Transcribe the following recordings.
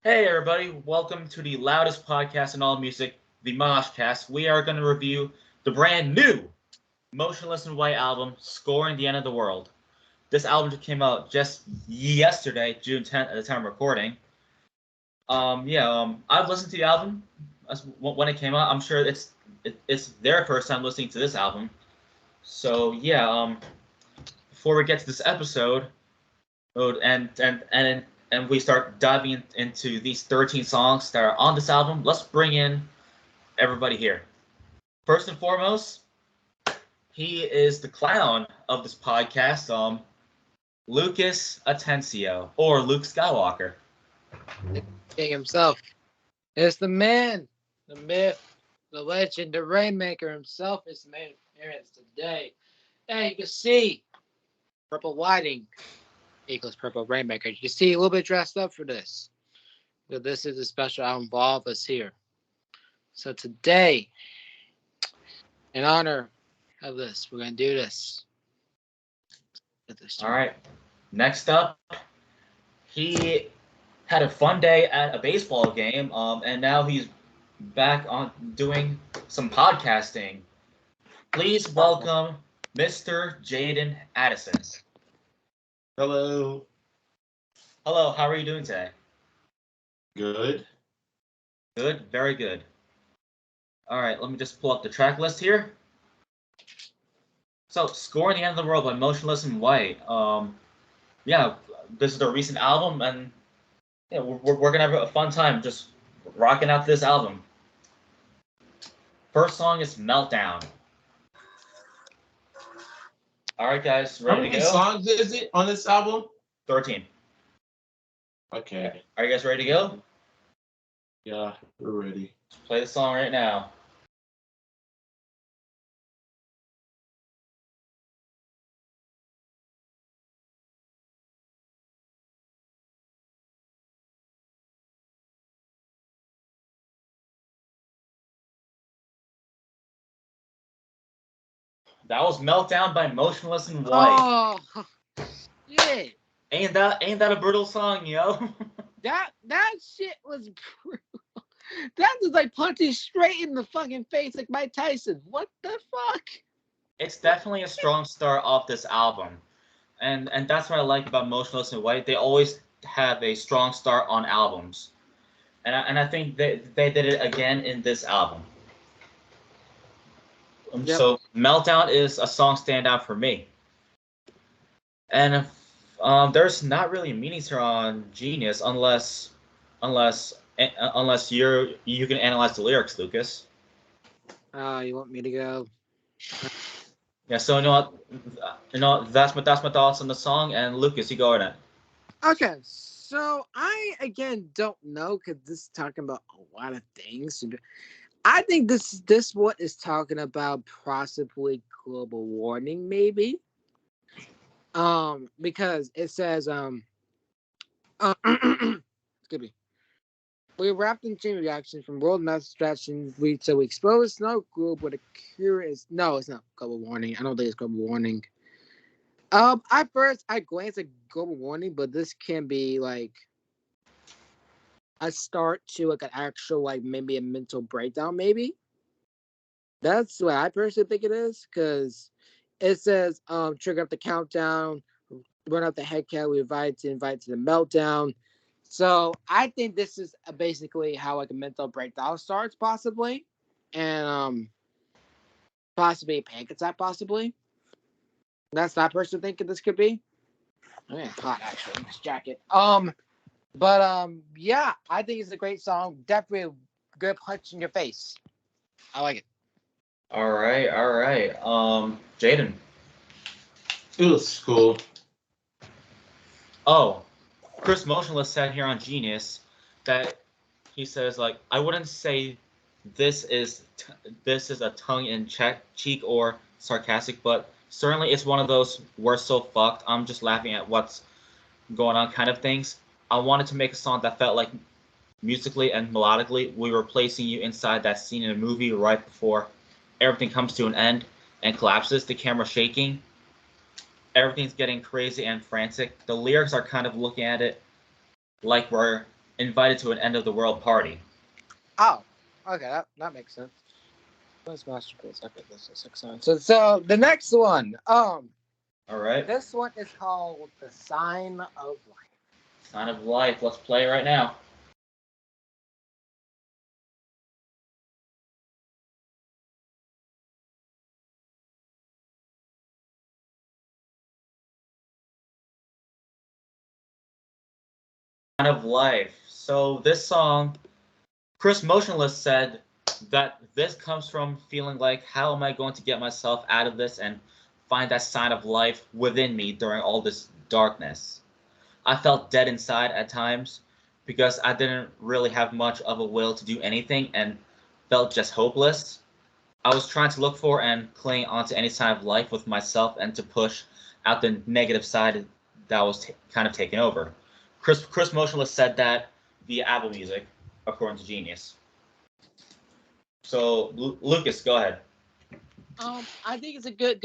Hey everybody, welcome to the loudest podcast in all music, the MoshCast. We are going to review the brand new Motionless in White album, Scoring the End of the World. This album just came out just yesterday, June 10th, at the time of recording. I've listened to the album when it came out. I'm sure it's their first time listening to this album. So before we get to this episode, and we start diving into these 13 songs that are on this album, let's bring in everybody here. First and foremost, he is the clown of this podcast, Lucas Atencio, or Luke Skywalker. The king himself. It's the man, the myth, the legend, the rainmaker himself is the main appearance today. And you can see purple lighting equals purple rainmaker. You can see a little bit dressed up for this. So this is a special album for all of us here. So today, in honor of this, we're going to do this. All right. Next up, he had a fun day at a baseball game, and now he's back on doing some podcasting. Please welcome Mr. Jaden Addison. Hello. Hello, how are you doing today? Good. Good, very good. All right, let me just pull up the track list here. So, Scoring the End of the World by Motionless in White. This is their recent album, and we're gonna have a fun time just rocking out this album. First song is Meltdown. All right, guys, ready to go? How many songs is it on this album? 13. Okay. Are you guys ready to go? Yeah, we're ready. Let's play the song right now. That was Meltdown by Motionless in White. Oh, yeah. Ain't that a brutal song, yo? That shit was brutal. That was like punching straight in the fucking face like Mike Tyson. What the fuck? It's definitely a strong start off this album. And that's what I like about Motionless in White. They always have a strong start on albums. And I think they did it again in this album. Yep. So Meltdown is a song standout for me. And there's not really a meter on Genius unless you can analyze the lyrics, Lucas. You want me to go? Yeah. So that's my thoughts on the song. And Lucas, you go on it. Okay, so I again don't know because this is talking about a lot of things. I think this what is talking about possibly global warming, maybe. Because it says excuse me. We wrapped in chain reaction from world mass destruction. We expose snow globe with a cure is no, it's not global warming. I don't think it's global warming. At first I glanced at global warming, but this can be like a start to like an actual like maybe a mental breakdown, maybe. That's what I personally think it is, because it says trigger up the countdown, run up the head count, we invite to the meltdown. So I think this is basically how like a mental breakdown starts, possibly, and possibly a panic attack, possibly. That's that person thinking this could be. Oh, yeah, hot actually. This jacket. Yeah, I think it's a great song. Definitely a good punch in your face. I like it. All right. Jaden. It was cool. Oh, Chris Motionless said here on Genius that he says like I wouldn't say this is a tongue-in-cheek or sarcastic, but certainly it's one of those we're so fucked, I'm just laughing at what's going on kind of things. I wanted to make a song that felt like musically and melodically we were placing you inside that scene in a movie right before everything comes to an end and collapses, the camera shaking. Everything's getting crazy and frantic. The lyrics are kind of looking at it like we're invited to an end of the world party. Oh, okay, that makes sense. What's masterpiece? Okay, this is 6 So the next one, All right. this one is called "The Sign of Life." Sign of Life. Let's play right now. Sign of Life. So this song, Chris Motionless said that this comes from feeling like, how am I going to get myself out of this and find that sign of life within me during all this darkness? I felt dead inside at times because I didn't really have much of a will to do anything and felt just hopeless. I was trying to look for and cling onto any sign of life with myself and to push out the negative side that was kind of taken over. Chris Motionless said that via Apple Music, according to Genius. So Lucas, go ahead. I think it's a good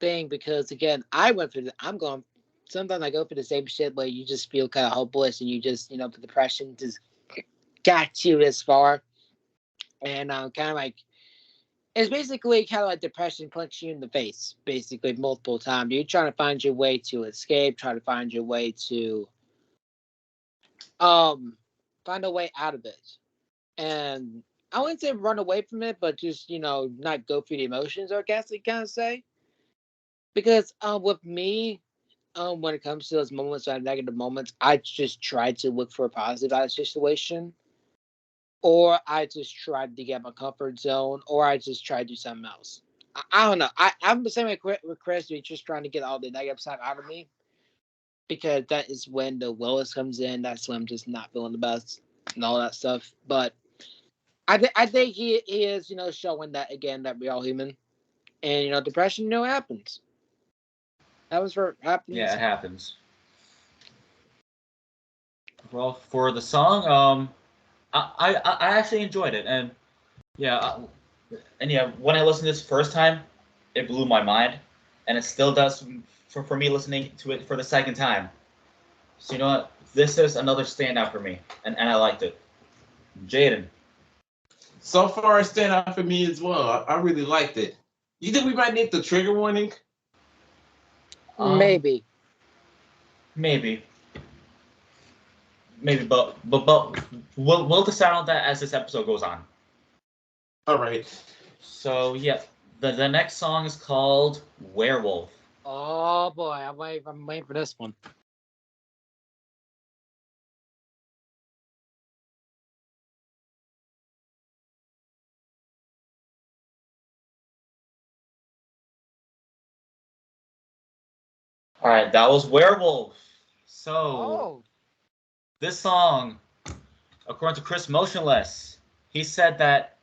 thing because again, I went through. I'm going. Sometimes I go through the same shit where you just feel kind of hopeless and you just the depression just got you this far, and kind of like it's basically kind of like depression punching you in the face, basically multiple times. You're trying to find your way to escape, try to find your way to find a way out of it, and I wouldn't say run away from it, but just not go through the emotions, I guess you kind of say. Because with me, when it comes to those moments or negative moments, I just try to look for a positive out of the situation, or I just try to get my comfort zone, or I just try to do something else. I don't know. I'm the same with Chris. We're just trying to get all the negative stuff out of me because that is when the Willis comes in. That's when I'm just not feeling the best and all that stuff. But I think he is showing that again that we're all human, and depression happens. That was for happens. Yeah, it happens. Well, for the song, I actually enjoyed it, and yeah, when I listened to this first time, it blew my mind, and it still does for me listening to it for the second time. So you know what? This is another standout for me, and I liked it. Jaden. So far, it stand out for me as well. I really liked it. You think we might need the trigger warning? Maybe. Maybe, but we'll decide on that as this episode goes on. All right. So yeah, the next song is called Werewolf. Oh boy, I'm waiting for this one. All right, that was Werewolf. So this song, according to Chris Motionless, he said that,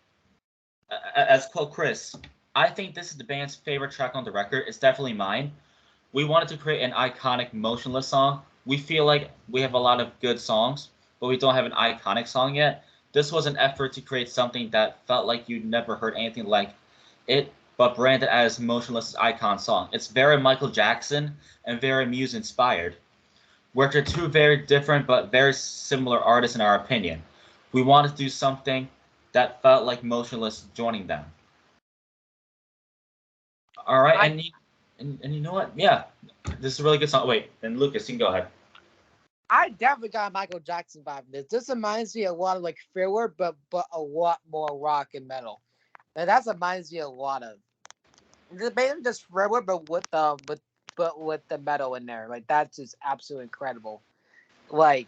as quote Chris, I think this is the band's favorite track on the record. It's definitely mine. We wanted to create an iconic Motionless song. We feel like we have a lot of good songs, but we don't have an iconic song yet. This was an effort to create something that felt like you'd never heard anything like it, but branded as Motionless' icon song. It's very Michael Jackson and very Muse inspired, which are two very different but very similar artists in our opinion. We wanted to do something that felt like Motionless joining them. All right, and you know what? Yeah, this is a really good song. Wait, and Lucas, you can go ahead. I definitely got a Michael Jackson vibe in this. This reminds me a lot of like Thriller, but a lot more rock and metal. And that reminds me a lot of. It's basically just Thriller, but with the metal in there. Like that's just absolutely incredible. Like,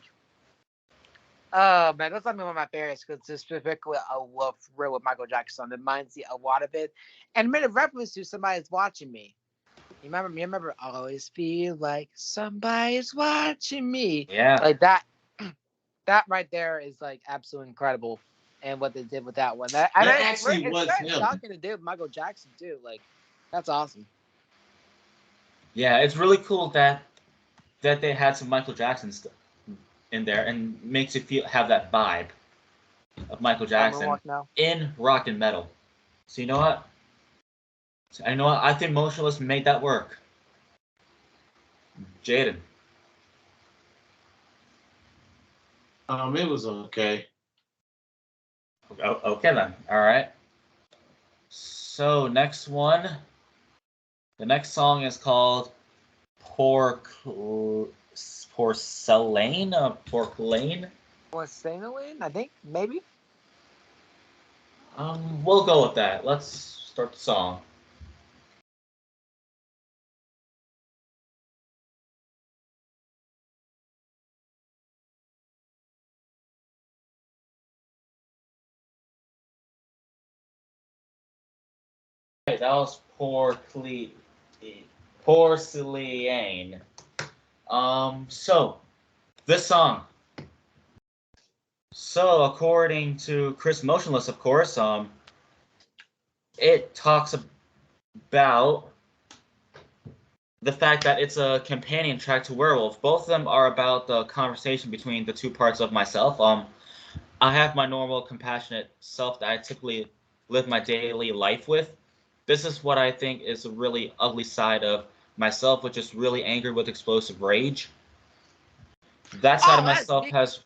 oh man, that's not one of my favorites because specifically I love Thriller with Michael Jackson. It reminds me a lot of it, and made a reference to somebody's watching me. You remember, I always feel like somebody's watching me. Yeah. Like that. That right there is like absolutely incredible, and what they did with that one. That actually was it's him. talking to do with Michael Jackson too. Like, that's awesome. Yeah, it's really cool that they had some Michael Jackson stuff in there and makes you have that vibe of Michael Jackson in rock and metal. So you know what? I think Motionless made that work. Jaden. It was okay. Okay then. All right. So next one. The next song is called Porcelain. Porcelain. Porcelain, I think maybe. We'll go with that. Let's start the song. Okay, that was Porcelain. So this song. So according to Chris Motionless, of course, it talks about the fact that it's a companion track to Werewolf. Both of them are about the conversation between the two parts of myself. I have my normal compassionate self that I typically live my daily life with. This is what I think is a really ugly side of myself, which is really angry with explosive rage. That side of myself has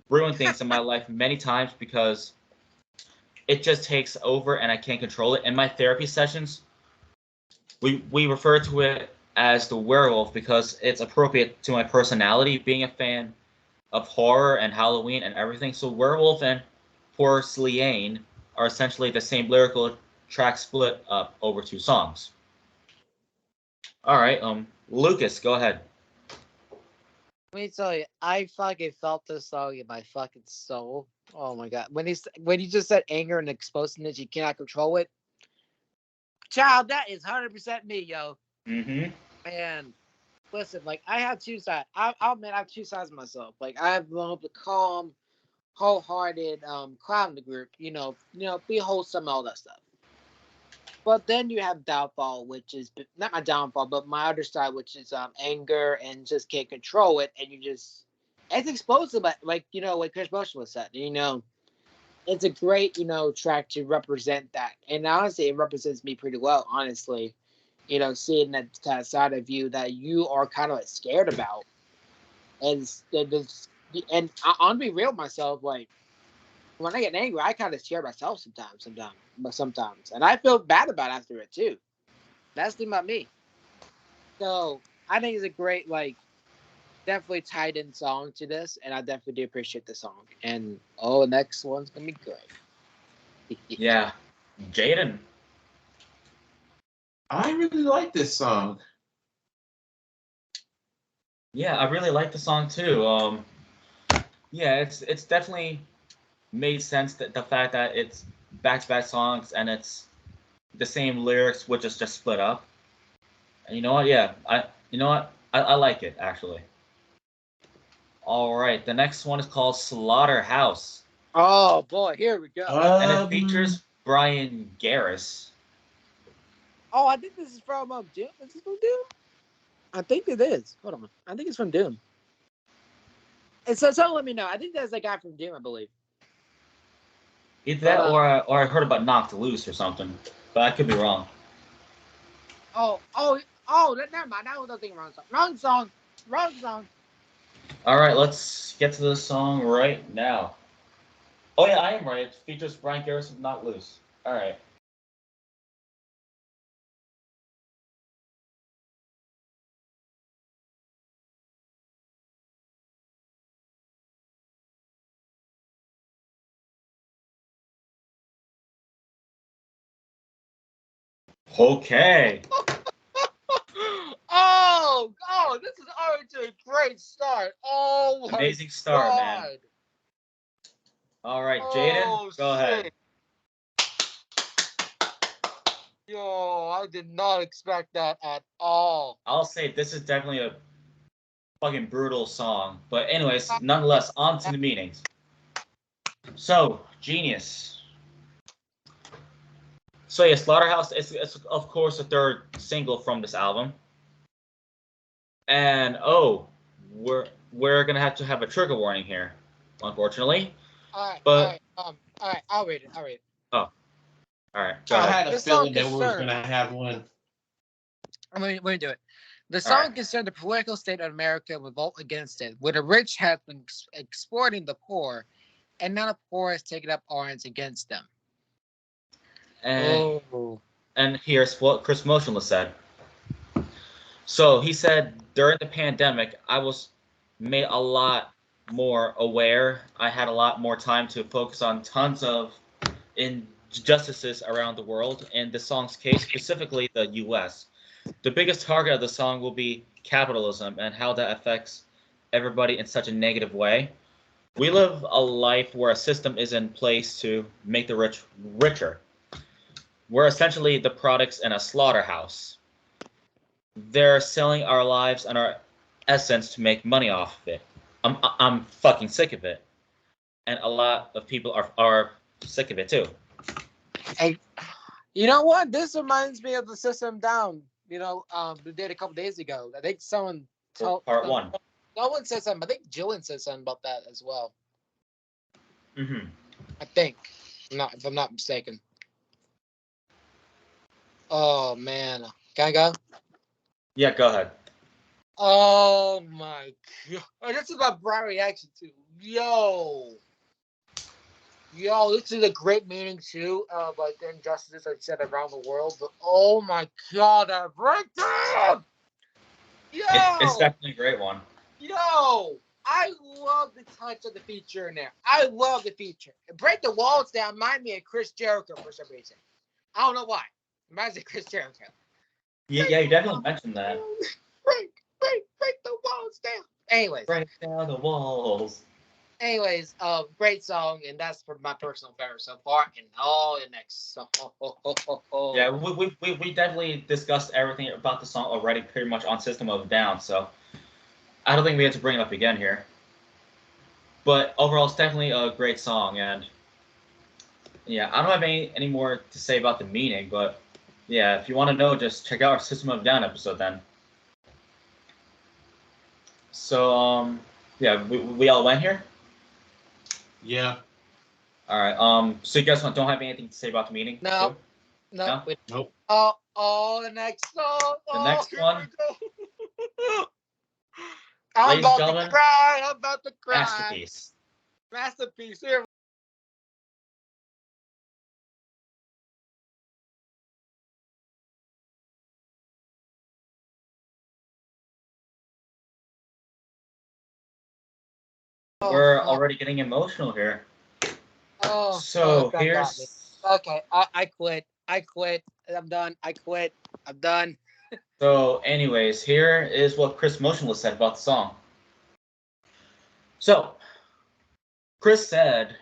ruined things in my life many times because it just takes over and I can't control it. In my therapy sessions, we refer to it as the werewolf because it's appropriate to my personality, being a fan of horror and Halloween and everything. So werewolf and porcelain are essentially the same lyrical track split up over 2 songs. All right, Lucas, go ahead. Let me tell you, I fucking felt this song in my fucking soul. Oh my god, when he just said anger and explosiveness, you cannot control it. Child, that is 100% me, yo. Mm-hmm. And listen, like I have 2 sides. I'll admit I have 2 sides of myself. Like I have the calm, wholehearted clown in the group. Be wholesome, all that stuff. But then you have downfall, which is not my downfall, but my other side, which is anger and just can't control it, and it's explosive, but like Chris Motion was said, it's a great track to represent that, and honestly, it represents me pretty well, honestly. Seeing that kind of side of you that you are kind of like scared about, and I'll be real with myself, like. When I get angry, I kind of scare myself sometimes, and I feel bad about it after it too. That's the thing about me. So I think it's a great, like, definitely tied in song to this, and I definitely do appreciate the song. And the next one's gonna be great. Yeah, Jaden. I really like this song. Yeah, I really like the song too. Yeah, it's definitely made sense that the fact that it's back-to-back songs and it's the same lyrics, which is just split up. And you know what? Yeah, I like it actually. All right, the next one is called Slaughterhouse, Oh boy, here we go. and it features Brian Garris. Oh, I think this is from Doom. Is this from Doom? I think it is. Hold on, I think it's from Doom. And so let me know. I think that's the guy from Doom, I believe. Either that or I heard about Knocked Loose or something, but I could be wrong. Oh, never mind. I was thinking wrong song. Wrong song. All right, let's get to the song right now. Oh yeah, I am right. It features Brian Garris with Knocked Loose. All right. Okay. This is already a great start. Oh my Amazing start, man. All right, Jaden, go ahead. Yo, I did not expect that at all. I'll say this is definitely a fucking brutal song, but anyways, nonetheless, on to the meanings. So, Genius. So yeah, Slaughterhouse is of course the 3rd single from this album. And we're gonna have to have a trigger warning here, unfortunately. All But right, I'll read it. Oh, all right. I had a feeling that we were gonna have one. Let me do it. The song concerns the political state of America and revolt against it, where the rich have been exploiting the poor, and now the poor has taken up arms against them. And here's what Chris Motionless said. So he said, during the pandemic, I was made a lot more aware. I had a lot more time to focus on tons of injustices around the world. In the song's case, specifically the U.S. The biggest target of the song will be capitalism and how that affects everybody in such a negative way. We live a life where a system is in place to make the rich richer. We're essentially the products in a slaughterhouse. They're selling our lives and our essence to make money off of it. I'm fucking sick of it, and a lot of people are sick of it too. Hey, you know what? This reminds me of the System Down. We did a couple days ago. I think someone told Part 1. No one said something. I think Julian said something about that as well. Mm-hmm. I think, if I'm not mistaken. Oh man, can I go? Yeah, go ahead. Oh my god, this is my broad reaction too. Yo, this is a great meaning too of like the injustices I said around the world. But oh my god, that breakdown! Yo, It's definitely a great one. Yo, I love the touch of the feature in there. I love the feature. Break the Walls Down remind me of Chris Jericho for some reason. I don't know why. Reminds me of Chris Jericho. Yeah, you definitely mentioned that. Break the walls down. Anyways. Break down the walls. Anyways, great song, and that's for my personal favorite so far. And the next song. Yeah, we definitely discussed everything about the song already, pretty much on System of a Down. So I don't think we have to bring it up again here. But overall, it's definitely a great song, and yeah, I don't have any more to say about the meaning, but yeah, if you want to know, just check out our System of a Down episode then. So yeah, we all went here. Yeah. All right. So you guys don't have anything to say about the meeting? No. Nope. The next song. The next one. I'm about to cry. Masterpiece. Here. We're already getting emotional here. Oh, so here's. Okay, I quit. I'm done. I'm done. So, anyways, here is what Chris Motionless said about the song. So, Chris said,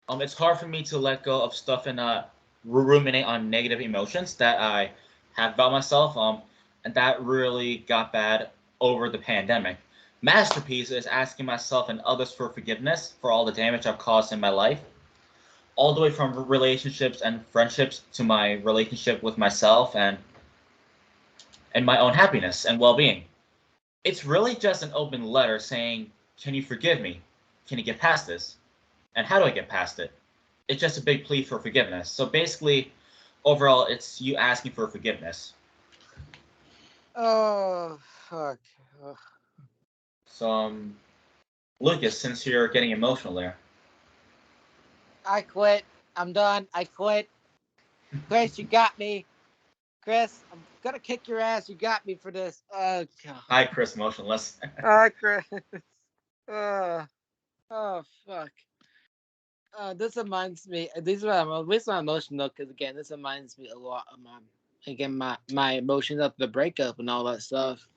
it's hard for me to let go of stuff and not ruminate on negative emotions that I have about myself. And that really got bad over the pandemic. Masterpiece is asking myself and others for forgiveness for all the damage I've caused in my life. All the way from relationships and friendships to my relationship with myself and my own happiness and well-being. It's really just an open letter saying, can you forgive me? Can you get past this? And how do I get past it? It's just a big plea for forgiveness. So basically, overall, it's you asking for forgiveness. Oh, fuck. So, Lucas, since you're getting emotional there. I quit. I'm done. I quit. Chris, you got me. Chris, I'm gonna kick your ass. You got me for this. Oh, God. Hi, Chris Motionless. Hi, Chris. Oh, fuck. This reminds me. This is why I'm emotional because again, this reminds me a lot of my emotions of the breakup and all that stuff.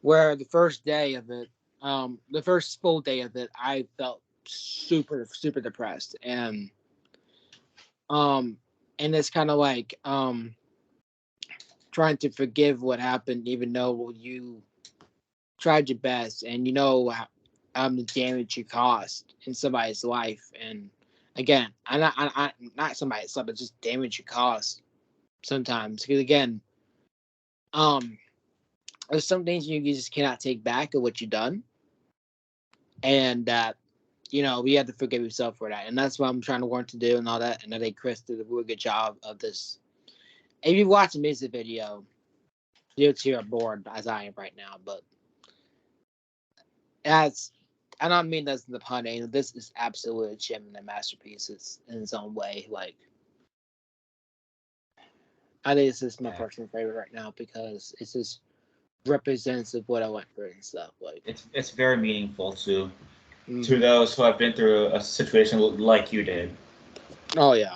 Where the first day of it, the first full day of it, I felt super depressed and it's kind of like trying to forgive what happened, even though you tried your best and you know the damage you caused in somebody's life. And again, I'm not somebody's life, but just damage you caused sometimes. Because again, there's some things you just cannot take back of what you've done, and that you have to forgive yourself for that. And that's what I'm trying to learn to do and all that. And I think Chris did a really good job of this. If you watch the music video, you're bored as I am right now, but as I don't mean this in the pun. This is absolutely a gem and a masterpiece. It's in its own way. Like I think this is my personal favorite right now because it's just represents of what I went through and stuff. Like it's very meaningful to those who have been through a situation like you did. Oh yeah.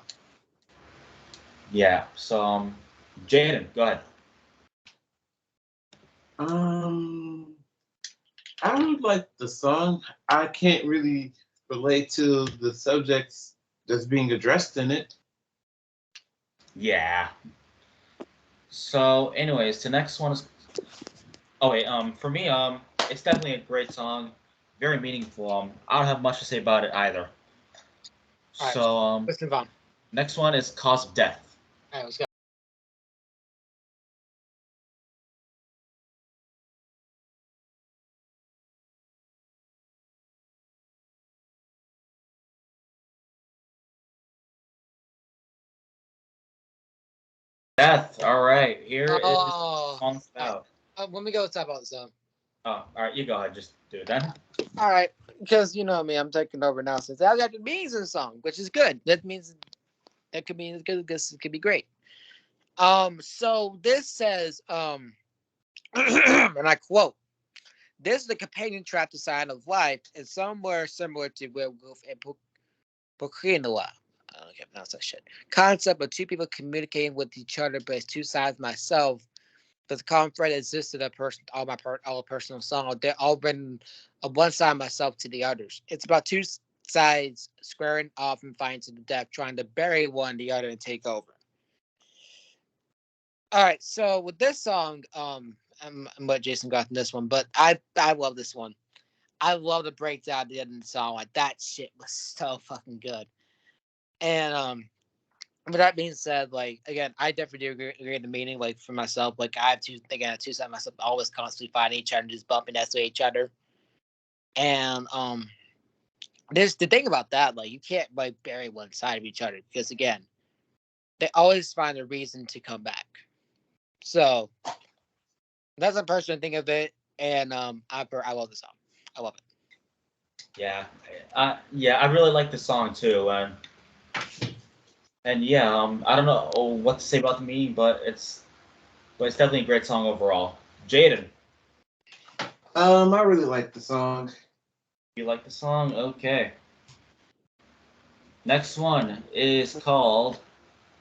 Yeah. So Jaden, go ahead. I really like the song. I can't really relate to the subjects that's being addressed in it. Yeah. So, anyways, the next one is. Oh wait. For me, it's definitely a great song, very meaningful. I don't have much to say about it either. All right, So, let's move on. next one is "Cause of Death." All right, let's go. Death. All right. Here is the Oh, song about. let me go talk about the song. Oh, all right. You go ahead. Just do it then. All right, because you know me, I'm taking over now since I got the means in the song, which is good. That means that could mean good. This could be great. So this says, and I quote: "This is the companion track to Sign of Life, and somewhere similar to Werewolf and Pokinoa. I don't get pronounce that shit. Concept of two people communicating with each other, but it's two sides of myself. But the common thread existed a person, all personal songs. They're all written on one side of myself to the others. It's about two sides squaring off and fighting to the death, trying to bury one the other and take over. All right, so with this song, I'm what Jason got in this one, but I love this one. I love the breakdown at the end of the song. Like that shit was so fucking good. And with that being said, like again, I definitely do agree with the meaning. Like for myself, like I have two sides of myself, always constantly fighting each other, just bumping next to each other. And there's the thing about that, like you can't like bury one side of each other because again, they always find a reason to come back. So that's a personal thing of it, and I love the song. I love it. Yeah. Yeah. I really like the song too, and yeah. I don't know what to say about the meaning, but it's definitely a great song overall. Jaden, I really like the song. you like the song? Okay. Next one is called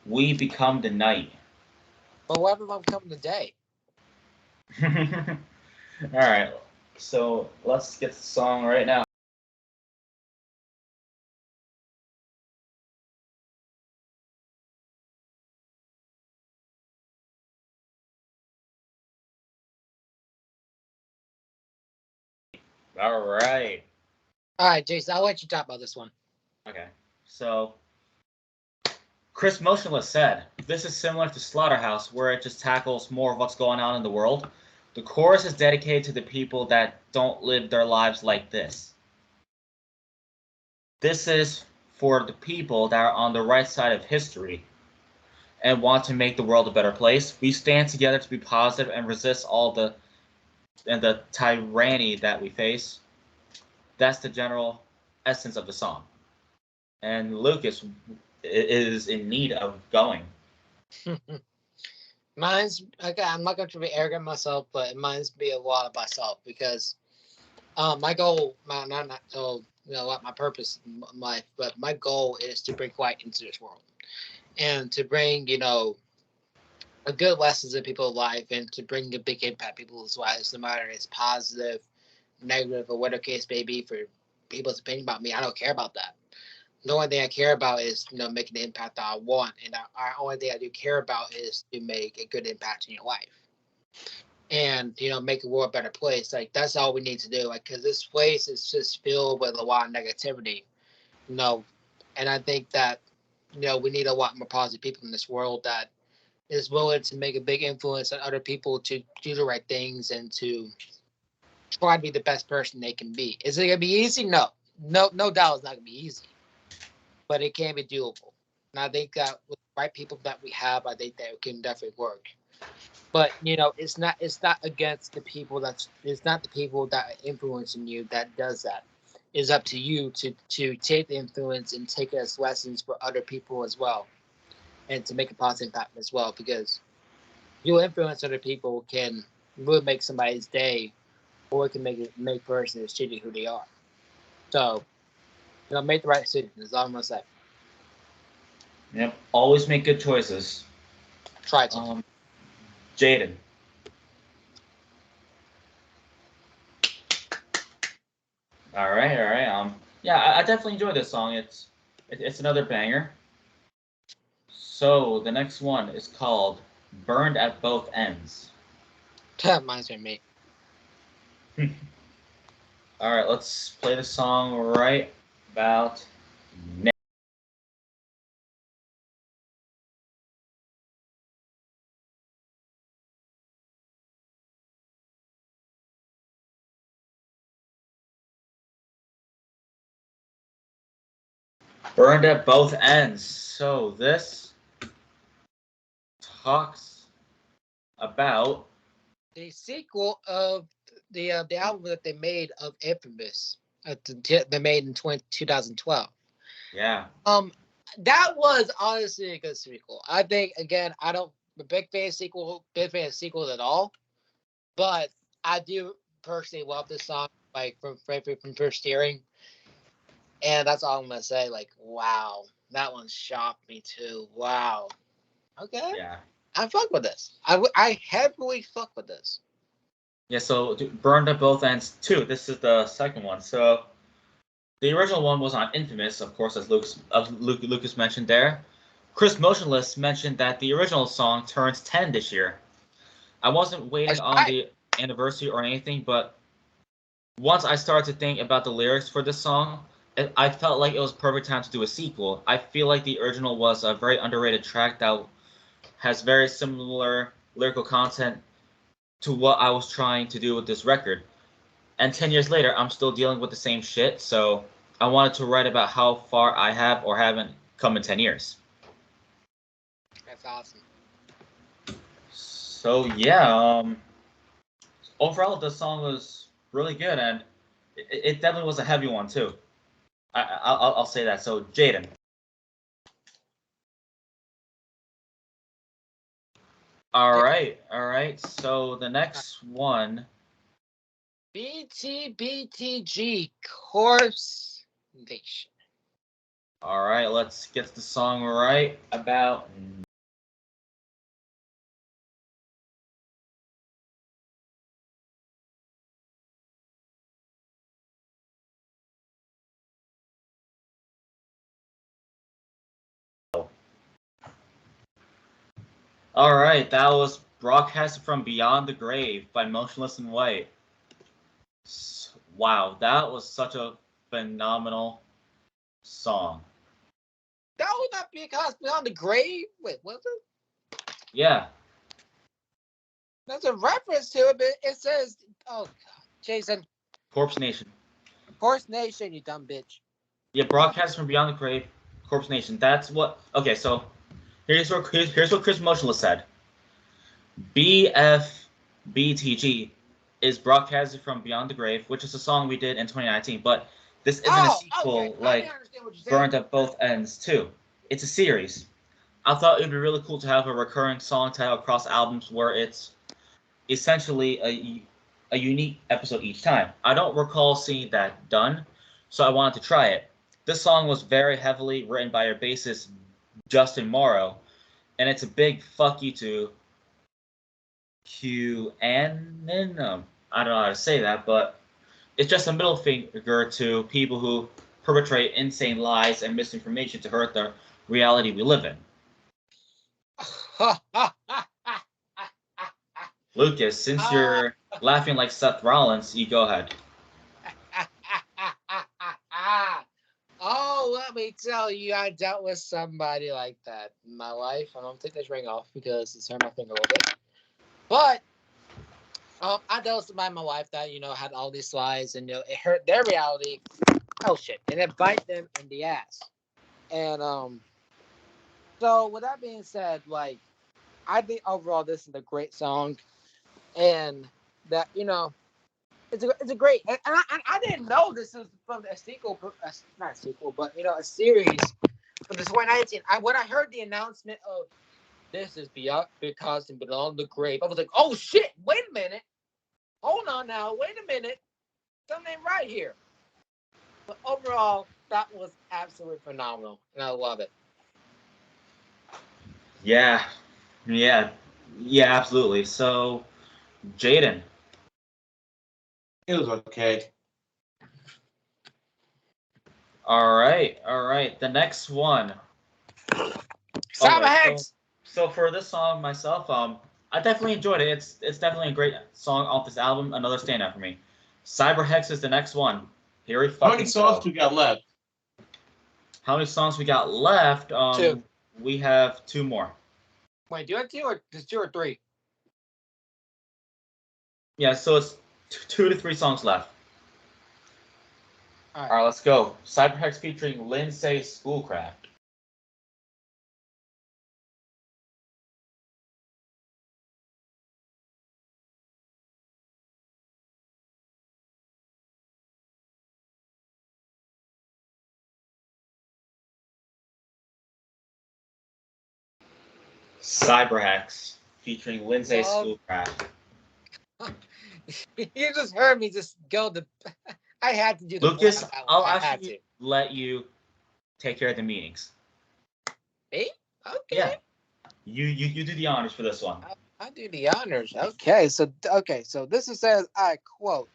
"We Become the Night." But what if I'm coming today? All right. So let's get the song right now. All right. All right, Jason, I'll let you talk about this one. Okay. So Chris Motionless said, "This is similar to Slaughterhouse, where it just tackles more of what's going on in the world. The chorus is dedicated to the people that don't live their lives like this. This is for the people that are on the right side of history and want to make the world a better place. We stand together to be positive and resist all the tyranny that we face." That's the general essence of the song. And Lucas is in need of going. Mine's okay. I'm not going to be arrogant myself, but it reminds me a lot of myself because my goal, not so what my purpose in life, but my goal is to bring light into this world and to bring a good lessons in people's life and to bring a big impact in people's lives, no matter it's positive, negative, or whatever case may be for people's opinion about me. I don't care about that. The only thing I care about is making the impact that I want, and the only thing I do care about is to make a good impact in your life, and make the world a better place. Like that's all we need to do. Like because this place is just filled with a lot of negativity, you know, and I think that we need a lot more positive people in this world that is willing to make a big influence on other people to do the right things and to try to be the best person they can be. Is it gonna be easy? No, no doubt it's not gonna be easy, but it can be doable. And I think that with the right people that we have, I think that it can definitely work. But it's not against the people it's not the people that are influencing you that does that. It's up to you to take the influence and take it as lessons for other people as well, and to make a positive impact as well, because your influence other people can really make somebody's day, or it can make a person changing who they are. So make the right decision. That's all I'm gonna say. Yep. Always make good choices. Try to. Jaden. All right, all right. Yeah, I definitely enjoyed this song. It's another banger. So the next one is called "Burned at Both Ends." That reminds me of me. All right, let's play the song right about now. Burned at both ends. So this talks about The sequel of the album that they made of Infamous, they made in 2012. yeah. That was honestly a good sequel. I think again, I don't a big fan of sequels at all, but I do personally love this song like from first hearing, and that's all I'm gonna say. Like, wow, that one shocked me too. Wow. Okay, Yeah. I fuck with this. I heavily fuck with this. Yeah, so Burned at Both Ends 2. This is the second one. So the original one was on Infamous, of course, as Lucas mentioned there. Chris Motionless mentioned that the original song turns 10 this year. I wasn't waiting That's on right. the anniversary or anything, but once I started to think about the lyrics for this song, I felt like it was perfect time to do a sequel. I feel like the original was a very underrated track that has very similar lyrical content to what I was trying to do with this record. And 10 years later, I'm still dealing with the same shit, so I wanted to write about how far I have or haven't come in 10 years. That's awesome. So, yeah, overall, the song was really good, and it definitely was a heavy one, too. I'll say that. So, Jaden. All right, all right. So, the next one. BTBTG Corpse Nation. All right, let's get the song right about. All right, that was broadcasted from Beyond the Grave by Motionless in White. Wow, that was such a phenomenal song. That would not be a hospital on the grave. Wait, was it? Yeah. There's a reference to it, but it says, "Oh God, Jason, Corpse Nation. Horse Nation, you dumb bitch." Yeah, broadcast from Beyond the Grave, Corpse Nation. That's what. Okay, so here's what Chris Motionless said. BFBTG is broadcasted from Beyond the Grave, which is a song we did in 2019. But this isn't a Oh, okay. sequel I didn't like understand what you said. Burned at Both Ends too. It's a series. I thought it'd be really cool to have a recurring song title across albums where it's essentially a unique episode each time. I don't recall seeing that done, so I wanted to try it. This song was very heavily written by our bassist Justin Morrow, and it's a big fuck you to QAnon. I don't know how to say that, but it's just a middle finger to people who perpetrate insane lies and misinformation to hurt the reality we live in. Lucas, since you're laughing like Seth Rollins, you go ahead. Oh, let me tell you, I dealt with somebody like that in my life. I don't take this ring off because it's hurt my finger a little bit. But I dealt with somebody in my life that had all these lies, and it hurt their reality. Oh shit! And it bite them in the ass. And so with that being said, like I think overall this is a great song, and that it's a great. And I didn't know this was from a sequel, not a sequel, but a series for this 2019. When I heard the announcement of this is beyond because it belonged to Grave, I was like, oh shit! Wait a minute, hold on now, wait a minute, something ain't right here. But overall, that was absolutely phenomenal, and I love it. Yeah, yeah, absolutely. So, Jaden. It was okay. All right, all right. The next one. Cyber Okay, Hex. so for this song myself, I definitely enjoyed it. It's definitely a great song off this album. Another standout for me. Cyber Hex is the next one. Here we How many fucking songs go. we got left? How many songs we got left? Two. We have two more. Wait, do you have two or just two or three? Yeah, so it's 2 to 3 songs left. All All right, let's go. Cyber Hex featuring Lindsay Schoolcraft. Cyber Hex featuring Lindsay Schoolcraft. You just heard me just go the. I had to do the. Lucas, I'll I had actually to. let you take care of the meetings. Me? Okay. Yeah. You do the honors for this one. I do the honors. Okay, so this is says I quote.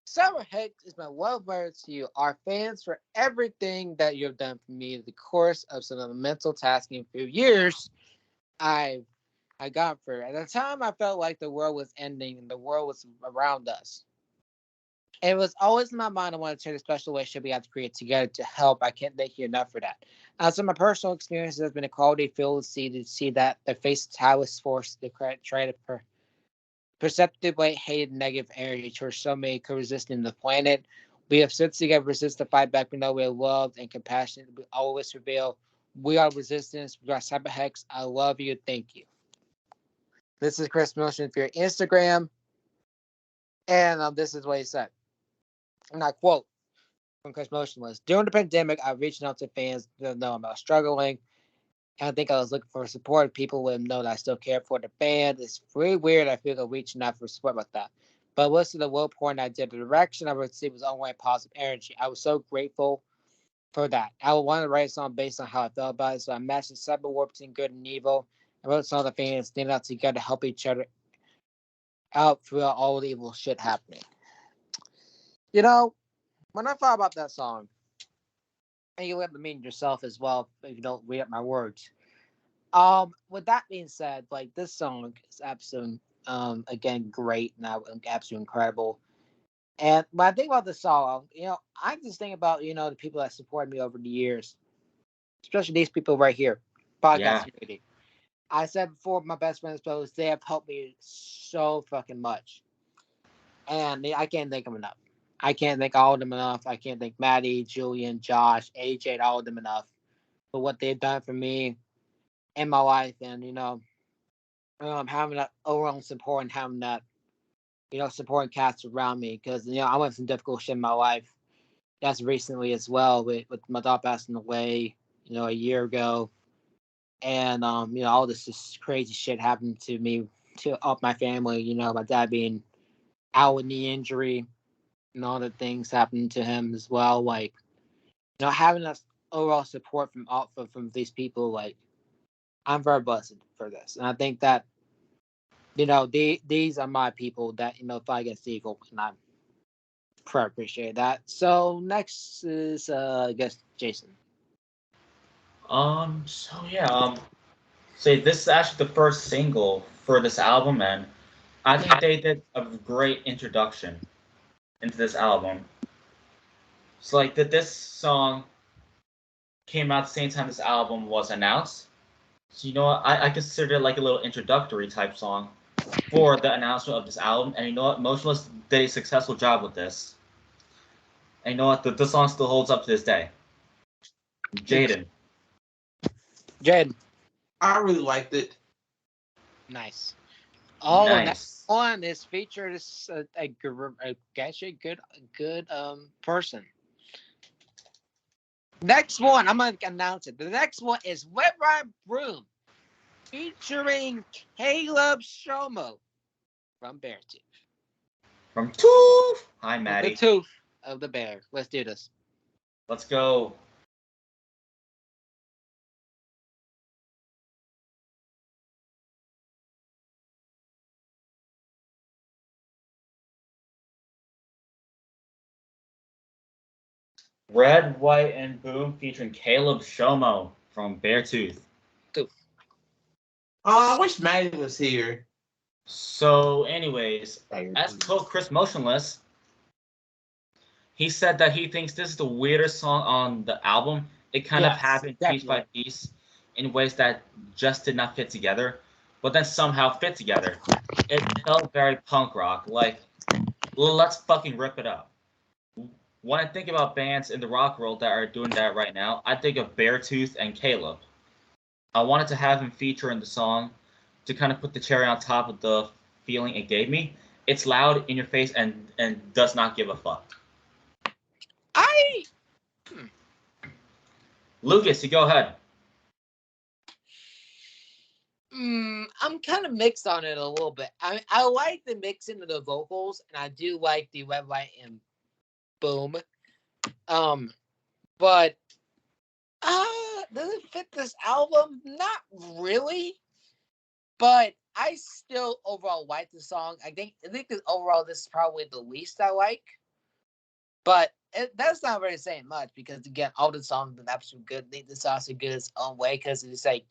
Cyber Hex is my love letter to you, our fans, for everything that you have done for me in the course of some of the mental tasking few years I got through. At the time, I felt like the world was ending and the world was around us. It was always in my mind I wanted to share the special relationship we have to create together to help. I can't thank you enough for that. So my personal experience has been a quality feel to see that the face of how was forced to try to perceptively hated negative energy towards so many co-resisting the planet. We have stood together, resist the fight back. We know we are loved and compassionate. We always reveal we are resistance. We are Cyber Hex. I love you. Thank you. This is Chris Motion for your Instagram. And this is what he said. And I quote from Chris Motionless. During the pandemic, I reached out to fans to know about struggling. And I think I was looking for support. People would know that I still care for the band. It's really weird. I feel like reaching out for support like that. But what's the low point I did? The direction I received was only positive energy. I was so grateful for that. I wanted to write a song based on how I felt about it. So I matched the cyber warp between good and evil. I wrote a song the fans stand out together to help each other out throughout all the evil shit happening. When I thought about that song, and you have to mean yourself as well if you don't read up my words. With that being said, like this song is absolutely again great and absolutely incredible. And when I think about the song, I just think about the people that supported me over the years, especially these people right here, podcast community. I said before, my best friends, those they have helped me so fucking much, and I can't thank them enough. I can't thank all of them enough. I can't thank Madi, Julian, Josh, AJ, all of them enough for what they've done for me in my life, and having that overall support and having that supporting cast around me, because I went through some difficult shit in my life. That's recently as well with my dad passing away, a year ago, and all this just crazy shit happened to me, to all my family. My dad being out with knee injury and all the things happening to him as well. Like having that overall support from these people, like I'm very blessed for this, and I think that these are my people that fight against evil, and I appreciate that. So next is I guess Jason. So yeah, say this is actually the first single for this album, and I think they did a great introduction into this album. So like that this song came out at the same time this album was announced. So what? I consider it like a little introductory type song for the announcement of this album. And you know what? Motionless did a successful job with this. And you know what? The song still holds up to this day. Jaden. Jaden. I really liked it. Nice. Oh, and that Nice. one is featured as actually good person. Next one, I'm gonna announce it. The next one is Wet Right Broom featuring Caleb Shomo from Beartooth. From Tooth. Hi, From the Maddie. tooth of the bear. Let's do this. Let's go. Red, White, and Boom featuring Caleb Shomo from Beartooth. Tooth. Oh, I wish Maddie was here. So, anyways, as told Chris Motionless, he said that he thinks this is the weirdest song on the album. It kind of Yes, happened piece by definitely. piece in ways that just did not fit together, but then somehow fit together. It felt very punk rock, like, let's fucking rip it up. When I think about bands in the rock world that are doing that right now, I think of Beartooth and Caleb. I wanted to have him feature in the song to kind of put the cherry on top of the feeling it gave me. It's loud in your face and does not give a fuck. I Lucas, you go ahead. I'm kind of mixed on it a little bit. I like the mixing of the vocals, and I do like the Wet White and Boom. But does it fit this album? Not really. But I still overall like the song. I think that overall this is probably the least I like. But that's not really saying much because again, all the songs are absolutely good. This also good its own way because it's like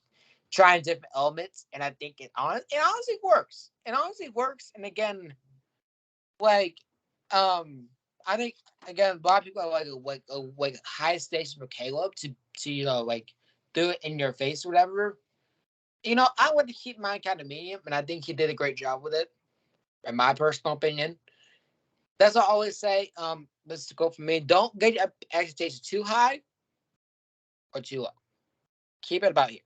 trying different elements, and I think it honestly works. It honestly works, and again, like I think again a lot of people are like high stakes for Caleb to like do it in your face or whatever. I want to keep mine kind of medium, and I think he did a great job with it, in my personal opinion. That's what I always say. Let's go for me. Don't get your expectations too high or too low. Keep it about here.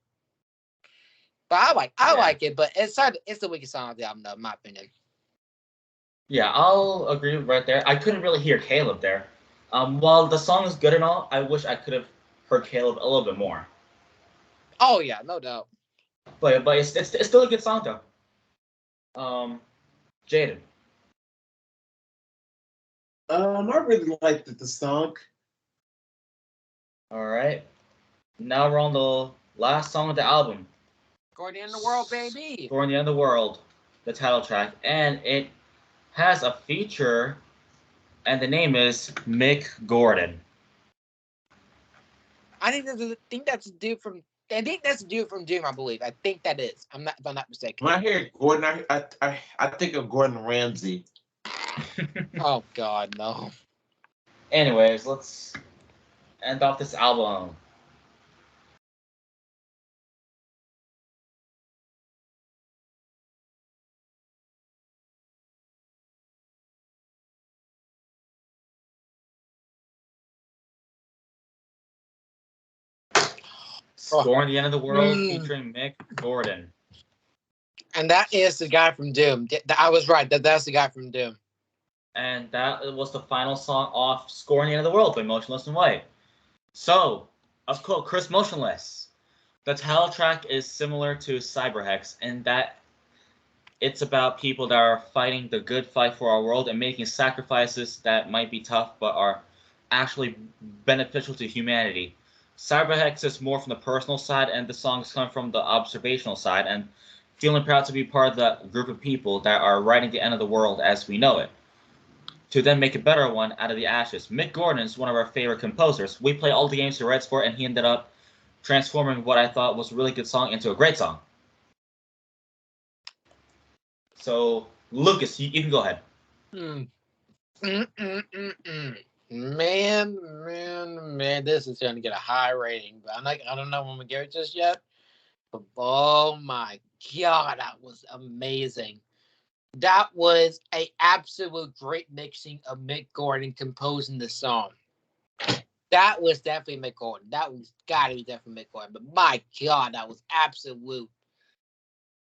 But I Yeah. like it, but it's the weakest song of the album, though, in my opinion. Yeah, I'll agree right there. I couldn't really hear Caleb there. While the song is good and all, I wish I could have heard Caleb a little bit more. Oh yeah, no doubt. But it's still a good song though. Jaden. I really liked the song. All right. Now we're on the last song of the album. Going in the world, baby. Scoring the End of the World, the title track, and it has a feature, and the name is Mick Gordon. think that's a dude from. I think that's a dude from Doom. I believe. I think that is. If I'm not mistaken. When I hear Gordon, I think of Gordon Ramsay. Oh God, no. Anyways, let's end off this album. Scoring the End of the World featuring Mick Gordon. And that is the guy from Doom. I was right. That's the guy from Doom. And that was the final song off Scoring the End of the World by Motionless in White. So, of course, Chris Motionless. The title track is similar to Cyberhex in that it's about people that are fighting the good fight for our world and making sacrifices that might be tough but are actually beneficial to humanity. Cyberhex is more from the personal side, and the songs come from the observational side, and feeling proud to be part of the group of people that are writing the end of the world as we know it, to then make a better one out of the ashes. Mick Gordon is one of our favorite composers. We play all the games he writes for, and he ended up transforming what I thought was a really good song into a great song. So, Lucas, you can go ahead. Man, this is going to get a high rating, but I don't know when we get it just yet. But oh my God, that was amazing. That was a absolute great mixing of Mick Gordon composing the song. That was definitely Mick Gordon. That was got to be definitely Mick Gordon. But my God, that was absolute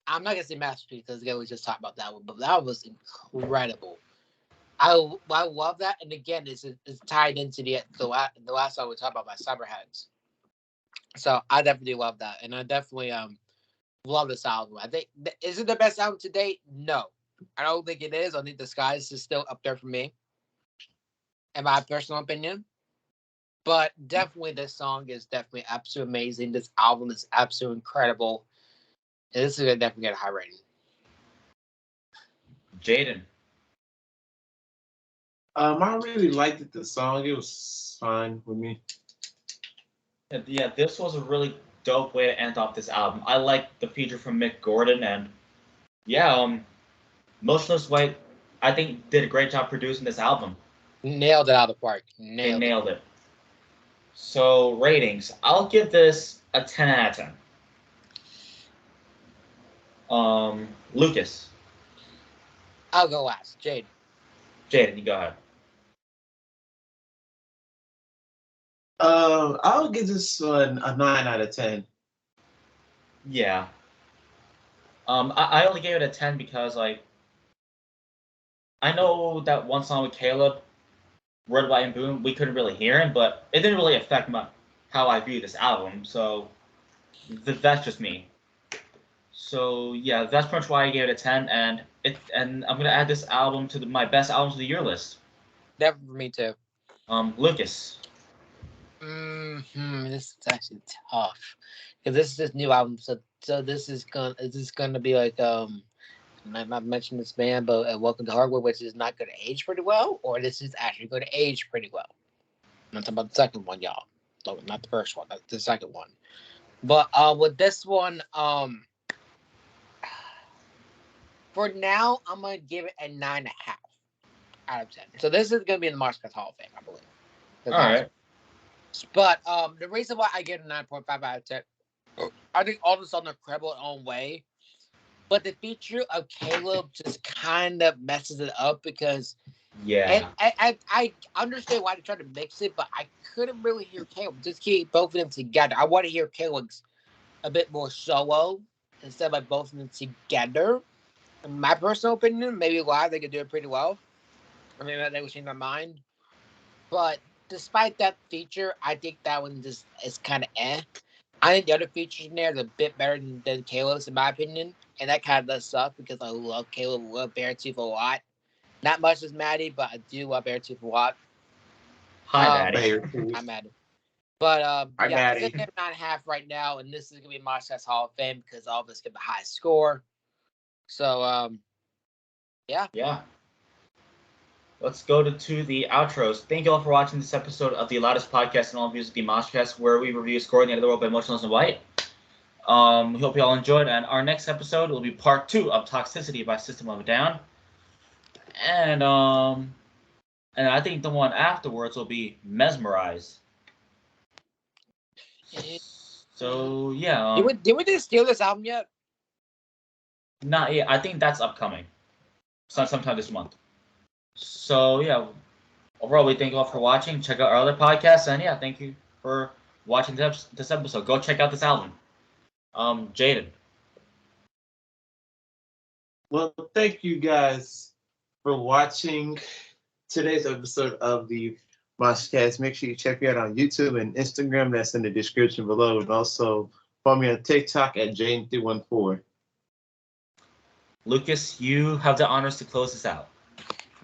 I'm not gonna say masterpiece because again we just talked about that one, but that was incredible. I love that, and again, it's tied into the last song we talked about by Cyberheads. So I definitely love that, and I definitely love this album. I think is it the best album to date? No, I don't think it is. I think Disguise is still up there for me, in my personal opinion. But definitely, this song is definitely absolutely amazing. This album is absolutely incredible. And this is gonna definitely get a high rating. Jaden. I really liked the song. It was fine with me. Yeah, this was a really dope way to end off this album. I like the feature from Mick Gordon, and yeah, Motionless White, I think, did a great job producing this album. Nailed it out of the park. They nailed it. So ratings, I'll give this a 10 out of 10. Lucas. I'll go last. Jaden, you go ahead. I'll give this one a 9 out of 10. Yeah. I only gave it a 10 because, like, I know that one song with Caleb, Red, White, and Boom, we couldn't really hear him, but it didn't really affect how I view this album, so that's just me. So, yeah, that's pretty much why I gave it a 10, and I'm going to add this album to my best albums of the year list. definitely for me too. Lucas. This is actually tough because this is this new album. So this is gonna be like not mentioning this band, but Welcome to Hardware, which is not going to age pretty well, or this is actually going to age pretty well. I'm talking about the second one, y'all. No, not the first one. That's the second one. But with this one, for now, I'm gonna give it a 9.5 out of 10. So this is gonna be in the MoshCast Hall of Fame, I believe. All right. But the reason why I give it a 9.5 out of 10, I think all the songs are incredible in their own way. But the feature of Caleb just kind of messes it up because yeah, and I understand why they tried to mix it, but I couldn't really hear Caleb. Just keep both of them together. I want to hear Caleb's a bit more solo instead of like both of them together. In my personal opinion, maybe live they could do it pretty well. I mean, they would change my mind. But despite that feature, I think that one just is kind of eh. I think the other features in there are a bit better than Caleb's, in my opinion. And that kind of does suck because I love Caleb, love Beartooth a lot. Not much as Madi, but I do love Beartooth a lot. Hi, Madi. I'm Madi. But Hi, yeah, Madi. I'm gonna give 9.5 right now, and this is gonna be MoshCast Hall of Fame because all of us get the high score. So yeah. Yeah. Let's go to the outros. Thank you all for watching this episode of the Loudest Podcast and all music, the MoshCast, where we review Score in the End of the World by Motionless in White. We hope you all enjoyed, and our next episode will be part 2 of Toxicity by System of a Down. And I think the one afterwards will be Mesmerize. So yeah. Did we just steal this album yet? Not yet. I think that's upcoming. Sometime this month. So yeah. Overall, we thank you all for watching. Check out our other podcasts, and yeah, thank you for watching this episode. Go check out this album. Jaden. Well, thank you guys for watching today's episode of the MoshCast. Make sure you check me out on YouTube and Instagram. That's in the description below. And also follow me on TikTok at Jaden314. Lucas, you have the honors to close this out.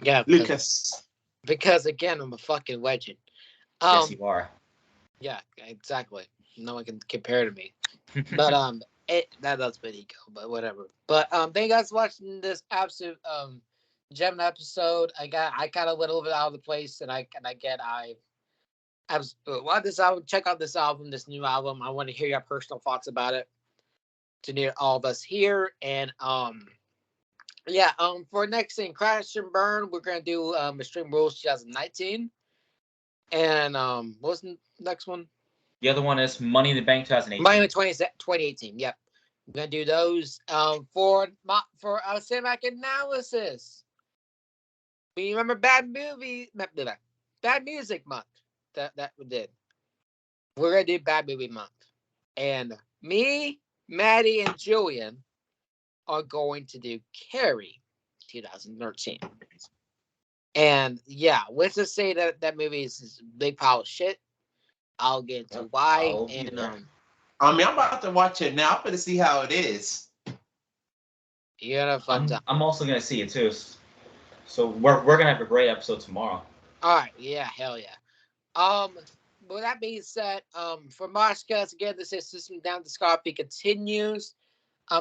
Yeah, Lucas. Because again, I'm a fucking legend. Yes, you are. Yeah, exactly. No one can compare to me. But that does put ego, but whatever. But thank you guys for watching this absolute gem episode. I kind of went a little bit out of the place, and I want this album. Check out this album, this new album. I want to hear your personal thoughts about it. To near all of us here, and for next thing, Crash and Burn, we're gonna do Extreme Rules 2019, and what's the next one? The other one is Money in the Bank 2018. Money in 2018. Yep, we're gonna do those. For our cinematic analysis, we remember Bad Music Month that we did. We're gonna do Bad Movie Month, and me, Madi, and Julian are going to do Carrie 2013. And yeah, let's just say that movie is a big pile of shit. I'll get into why. And I'm about to watch it now. I'm going to see how it is. You're gonna have fun time. I'm also gonna see it too. So we're gonna have a great episode tomorrow. All right, yeah, hell yeah. With that being said, for MoshCast, again, this is System Down. Discography continues.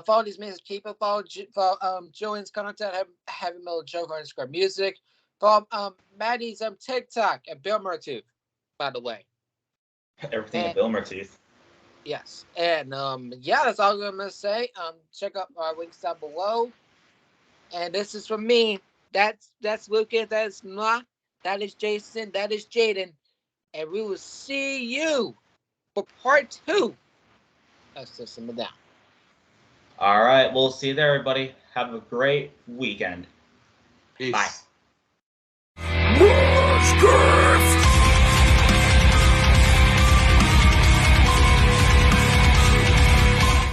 Follow these music people. Follow Julian's content. Heavy Metal Joke _ music. Follow Madi's TikTok at Bill Murtooth, by the way. Everything at Bill Murtooth. Yes, and yeah, that's all I'm gonna say. Check out our links down below. And this is from me. That's Lucas. That's Niah. That is Jason. That is Jaden. And we will see you for part 2 of System Down. All right, we'll see you there, everybody. Have a great weekend. Peace. Bye.